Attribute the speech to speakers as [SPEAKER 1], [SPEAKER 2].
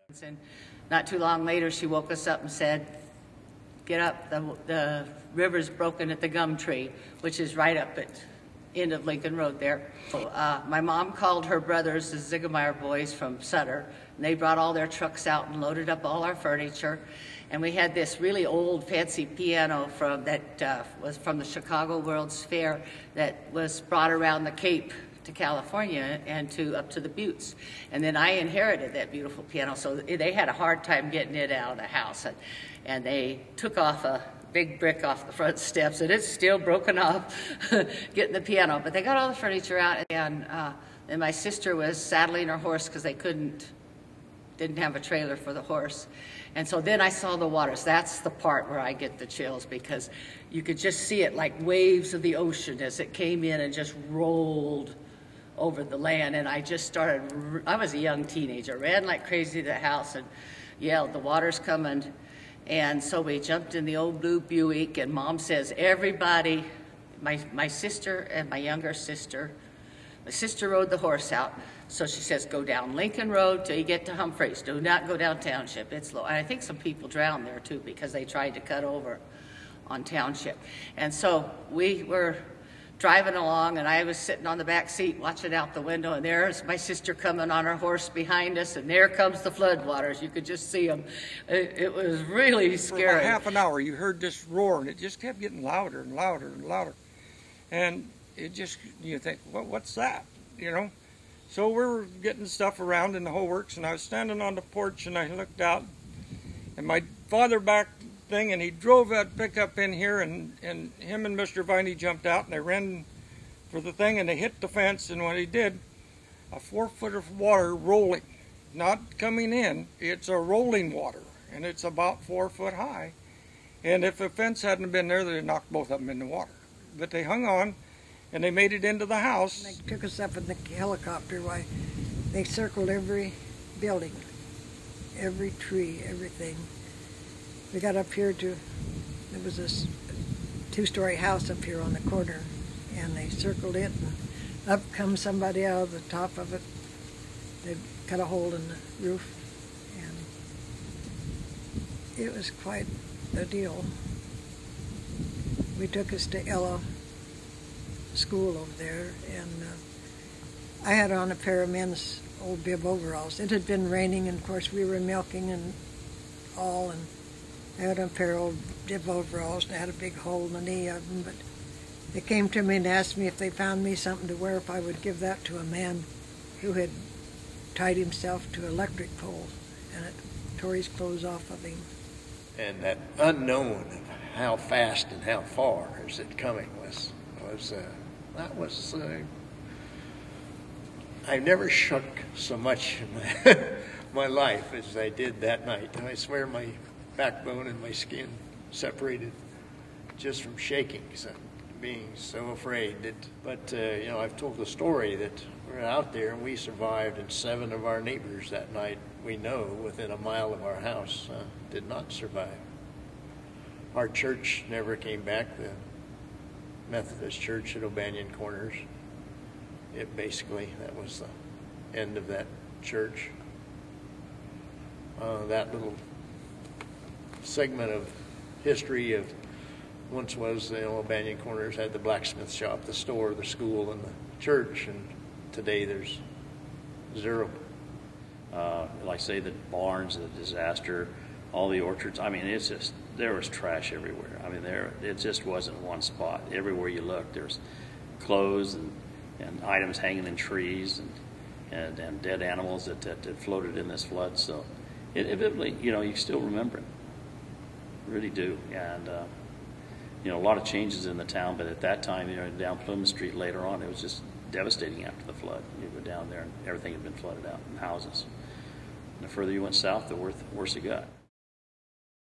[SPEAKER 1] And not too long later, she woke us up and said, "Get up, the river's broken at the gum tree," which is right up at end of Lincoln Road there. My mom called her brothers, the Ziegemeyer boys from Sutter, and they brought all their trucks out and loaded up all our furniture. And we had this really old fancy piano that was from the Chicago World's Fair that was brought around the Cape to California and up to the Buttes. And then I inherited that beautiful piano, so they had a hard time getting it out of the house. And they took off a big brick off the front steps, and it's still broken off getting the piano. But they got all the furniture out, and my sister was saddling her horse because they didn't have a trailer for the horse. And so then I saw the waters. That's the part where I get the chills, because you could just see it like waves of the ocean as it came in and just rolled over the land. And I just started, I was a young teenager, ran like crazy to the house and yelled, "The water's coming." And so we jumped in the old blue Buick, and Mom says, everybody, my sister and my younger sister, my sister rode the horse out. So she says, go down Lincoln Road till you get to Humphreys. Do not go down Township. It's low. And I think some people drowned there too because they tried to cut over on Township. And so we were driving along, and I was sitting on the back seat watching out the window, and there's my sister coming on her horse behind us, and there comes the floodwaters. You could just see them. It was really scary.
[SPEAKER 2] For about half an hour, you heard this roar, and it just kept getting louder and louder and louder. And it just, you think, what's that, you know? So we were getting stuff around in the whole works, and I was standing on the porch, and I looked out, and my father backed thing, and he drove that pickup in here, and him and Mr. Viney jumped out, and they ran for the thing, and they hit the fence. And when he did, a 4 foot of water rolling, not coming in, it's a rolling water, and it's about 4 foot high. And if the fence hadn't been there, they'd knocked both of them in the water. But they hung on, and they made it into the house.
[SPEAKER 3] They took us up in the helicopter. Why, they circled every building, every tree, everything. We got up here there was this 2-story house up here on the corner, and they circled it, and up comes somebody out of the top of it. They cut a hole in the roof, and it was quite a deal. We took us to Ella School over there, and I had on a pair of men's old bib overalls. It had been raining, and of course we were milking and all, and I had a pair of old bib overalls, and I had a big hole in the knee of them, but they came to me and asked me if they found me something to wear, if I would give that to a man who had tied himself to an electric pole, and it tore his clothes off of him.
[SPEAKER 4] And that unknown of how fast and how far is it coming I never shook so much in my life as I did that night. I swear my backbone and my skin separated just from shaking, being so afraid. But you know, I've told the story that we're out there and we survived, and 7 of our neighbors that night, we know, within a mile of our house, did not survive. Our church never came back, the Methodist Church at O'Banion Corners. That was the end of that church. That little segment of history of once was, you know, O'Banion Corners had the blacksmith shop, the store, the school, and the church, and today there's 0.
[SPEAKER 5] Like I say, the barns, the disaster, all the orchards. I mean, it's just, there was trash everywhere. I mean, it just wasn't one spot. Everywhere you looked, there's clothes and items hanging in trees and dead animals that floated in this flood. So it vividly, you know, you still remember it. Really do. And you know, a lot of changes in the town, but at that time, you know, down Plymouth Street later on, it was just devastating after the flood. You go down there and everything had been flooded out in houses. And the further you went south, the worse it got.